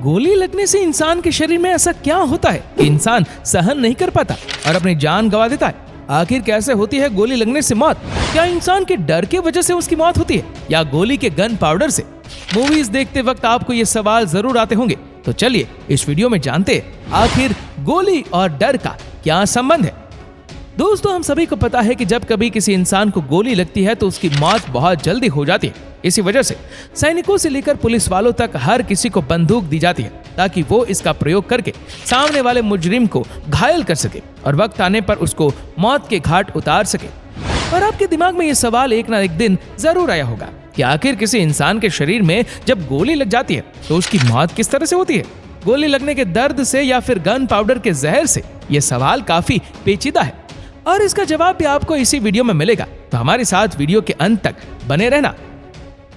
गोली लगने से इंसान के शरीर में ऐसा क्या होता है कि इंसान सहन नहीं कर पाता और अपनी जान गंवा देता है? आखिर कैसे होती है गोली लगने से मौत? क्या इंसान के डर की वजह से उसकी मौत होती है या गोली के गन पाउडर से? मूवीज देखते वक्त आपको ये सवाल जरूर आते होंगे, तो चलिए इस वीडियो में जानते हैं आखिर गोली और डर का क्या संबंध है। दोस्तों, हम सभी को पता है कि जब कभी किसी इंसान को गोली लगती है तो उसकी मौत बहुत जल्दी हो जाती है। इसी वजह से सैनिकों से लेकर पुलिस वालों तक हर किसी को बंदूक दी जाती है ताकि वो इसका प्रयोग करके सामने वाले मुजरिम को घायल कर सके और वक्त आने पर उसको मौत के घाट उतार सके। और आपके दिमाग में ये सवाल एक ना एक दिन जरूर आया होगा कि आखिर किसी इंसान के शरीर में जब गोली लग जाती है तो उसकी मौत किस तरह से होती है? गोली लगने के दर्द से या फिर गन पाउडर के जहर से? ये सवाल काफी पेचीदा है और इसका जवाब भी आपको इसी वीडियो में मिलेगा, तो हमारे साथ वीडियो के अंत तक बने रहना।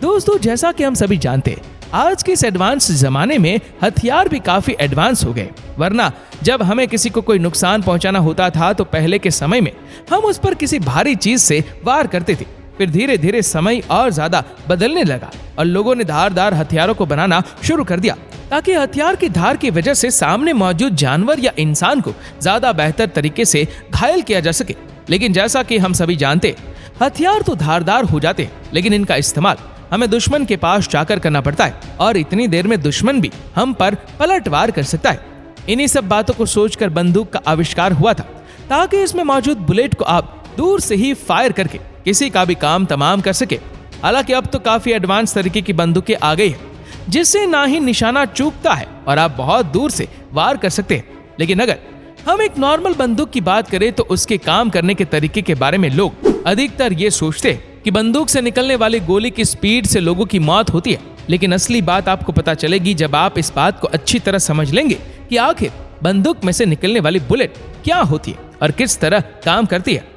दोस्तों, जैसा कि हम सभी जानते हैं, आज के इस एडवांस जमाने में हथियार भी काफी एडवांस हो गए। वरना जब हमें किसी को कोई नुकसान पहुंचाना होता था तो पहले के समय में हम उस पर किसी भारी चीज से वार करते थे। फिर धीरे धीरे समय और ज्यादा बदलने लगा और लोगों ने धारदार हथियारों को बनाना शुरू कर दिया ताकि हथियार की धार की वजह से सामने मौजूद जानवर या इंसान को ज्यादा बेहतर तरीके से घायल किया जा सके। लेकिन जैसा कि हम सभी जानते, हथियार तो धारदार हो जाते हैं, लेकिन इनका इस्तेमाल हमें दुश्मन के पास जाकर करना पड़ता है और इतनी देर में दुश्मन भी हम पर पलटवार कर सकता है। इन्हीं सब बातों को सोचकर बंदूक का आविष्कार हुआ था ताकि इसमें मौजूद बुलेट को आप दूर से ही फायर करके किसी का भी काम तमाम कर सके। हालांकि अब तो काफी एडवांस तरीके की बंदूकें आ गई है जिससे ना ही निशाना चूकता है और आप बहुत दूर से वार कर सकते हैं। लेकिन अगर हम एक नॉर्मल बंदूक की बात करें तो उसके काम करने के तरीके के बारे में लोग अधिकतर ये सोचते हैं कि बंदूक से निकलने वाली गोली की स्पीड से लोगों की मौत होती है। लेकिन असली बात आपको पता चलेगी जब आप इस बात को अच्छी तरह समझ लेंगे कि आखिर बंदूक में से निकलने वाली बुलेट क्या होती है और किस तरह काम करती है।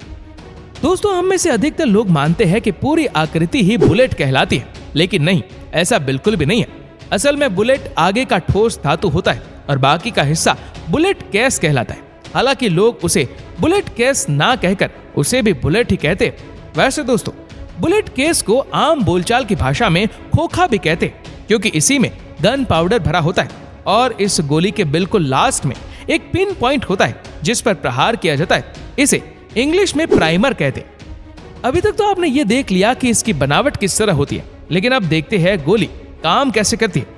दोस्तों, हम में से अधिकतर लोग मानते हैं कि पूरी आकृति ही बुलेट कहलाती है, लेकिन नहीं, ऐसा बिल्कुल भी नहीं है। असल में बुलेट आगे का ठोस धातु होता है और बाकी का हिस्सा बुलेट केस कहलाता है। हालांकि लोग उसे बुलेट केस ना कहकर उसे भी बुलेट ही कहते हैं। वैसे दोस्तों, बुलेट केस को आम बोलचाल की भाषा में खोखा भी कहते हैं क्योंकि इसी में गन पाउडर भरा होता है और इस गोली के बिल्कुल लास्ट में एक पिन पॉइंट होता है जिस पर प्रहार किया जाता है। इसे इंग्लिश में प्राइमर कहते हैं। अभी तक तो आपने ये देख लिया कि इसकी बनावट किस तरह होती है, लेकिन अब देखते हैं गोली काम कैसे करती है।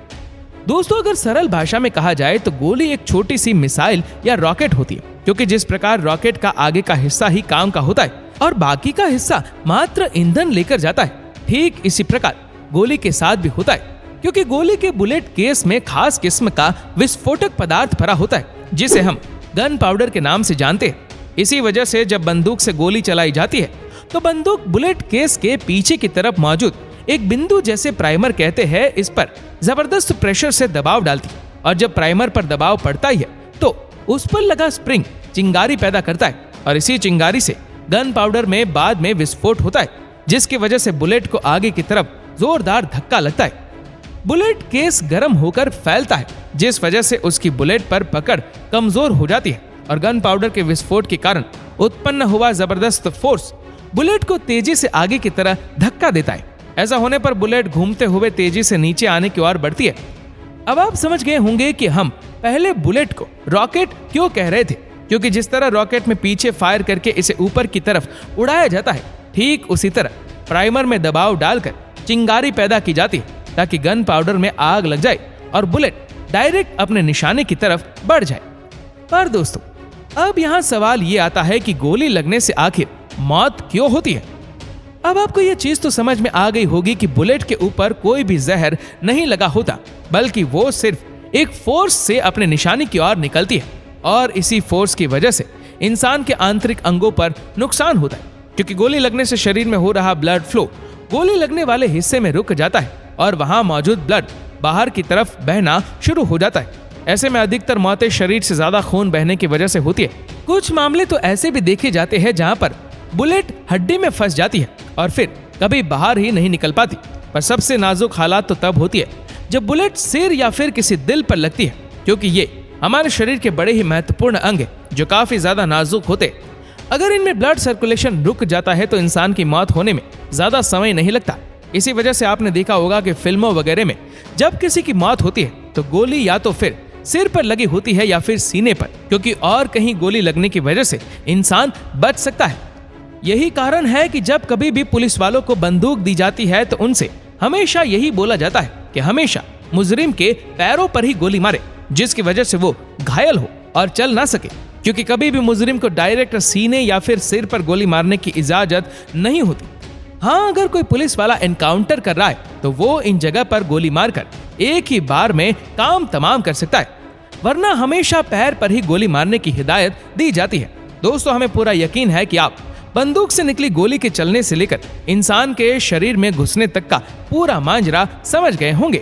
दोस्तों, अगर सरल भाषा में कहा जाए तो गोली एक छोटी सी मिसाइल या रॉकेट होती है, क्योंकि जिस प्रकार रॉकेट का आगे का हिस्सा ही काम का होता है और बाकी का हिस्सा मात्र ईंधन लेकर जाता है, ठीक इसी प्रकार गोली के साथ भी होता है। क्योंकि गोली के बुलेट केस में खास किस्म का विस्फोटक पदार्थ भरा होता है जिसे हम गन पाउडर के नाम से जानते हैं। इसी वजह से जब बंदूक से गोली चलाई जाती है तो बंदूक बुलेट केस के पीछे की तरफ मौजूद एक बिंदु जैसे प्राइमर कहते हैं इस पर जबरदस्त प्रेशर से दबाव डालती है और जब प्राइमर पर दबाव पड़ता ही है तो उस पर लगा स्प्रिंग चिंगारी पैदा करता है और इसी चिंगारी से गन पाउडर में बाद में विस्फोट होता है जिसकी वजह से बुलेट को आगे की तरफ जोरदार धक्का लगता है। बुलेट केस गर्म होकर फैलता है जिस वजह से उसकी बुलेट पर पकड़ कमजोर हो जाती है और गन पाउडर के विस्फोट के कारण उत्पन्न हुआ जबरदस्त फोर्स बुलेट को तेजी से आगे की तरह धक्का देता है। ऐसा होने पर बुलेट घूमते हुए तेजी से नीचे आने की ओर बढ़ती है। अब आप समझ गए होंगे कि हम पहले बुलेट को रॉकेट क्यों कह रहे थे, क्योंकि जिस तरह रॉकेट में पीछे फायर करके इसे ऊपर की तरफ उड़ाया जाता है, ठीक उसी तरह प्राइमर में दबाव डालकर चिंगारी पैदा की जाती है ताकि गन पाउडर में आग लग जाए और बुलेट डायरेक्ट अपने निशाने की तरफ बढ़ जाए। पर दोस्तों, अब यहाँ सवाल ये आता है कि गोली लगने से आखिर मौत क्यों होती है? अब आपको ये चीज तो समझ में आ गई होगी कि बुलेट के ऊपर कोई भी जहर नहीं लगा होता, बल्कि वो सिर्फ एक फोर्स से अपने निशाने की ओर निकलती है और इसी फोर्स की वजह से इंसान के आंतरिक अंगों पर नुकसान होता है। क्योंकि गोली लगने से शरीर में हो रहा ब्लड फ्लो गोली लगने वाले हिस्से में रुक जाता है और वहां मौजूद ब्लड बाहर की तरफ बहना शुरू हो जाता है। ऐसे में अधिकतर मौतें शरीर से ज्यादा खून बहने की वजह से होती है। कुछ मामले तो ऐसे भी देखे जाते हैं जहां पर बुलेट हड्डी में फंस जाती है और फिर कभी बाहर ही नहीं निकल पाती। पर सबसे नाजुक हालात तो तब होती है जब बुलेट सिर या फिर किसी दिल पर लगती है, क्योंकि ये हमारे शरीर के बड़े ही महत्वपूर्ण अंग है जो काफी ज्यादा नाजुक होते। अगर इनमें ब्लड सर्कुलेशन रुक जाता है तो इंसान की मौत होने में ज्यादा समय नहीं लगता। इसी वजह से आपने देखा होगा कि फिल्मों वगैरह में जब किसी की मौत होती है तो गोली या तो फिर सिर पर लगी होती है या फिर सीने पर, क्योंकि और कहीं गोली लगने की वजह से इंसान बच सकता है। यही कारण है कि जब कभी भी पुलिस वालों को बंदूक दी जाती है तो उनसे हमेशा यही बोला जाता है कि हमेशा मुजरिम के पैरों पर ही गोली मारे, जिसकी वजह से वो घायल हो और चल ना सके, क्योंकि कभी भी मुजरिम को डायरेक्ट सीने या फिर सिर पर गोली मारने की इजाजत नहीं होती। हाँ, अगर कोई पुलिस वाला एनकाउंटर कर रहा है तो वो इन जगह पर गोली मारकर एक ही बार में काम तमाम कर सकता है, वरना हमेशा पैर पर ही गोली मारने की हिदायत दी जाती है। दोस्तों, हमें पूरा यकीन है कि आप बंदूक से निकली गोली के चलने से लेकर इंसान के शरीर में घुसने तक का पूरा मांजरा समझ गए होंगे।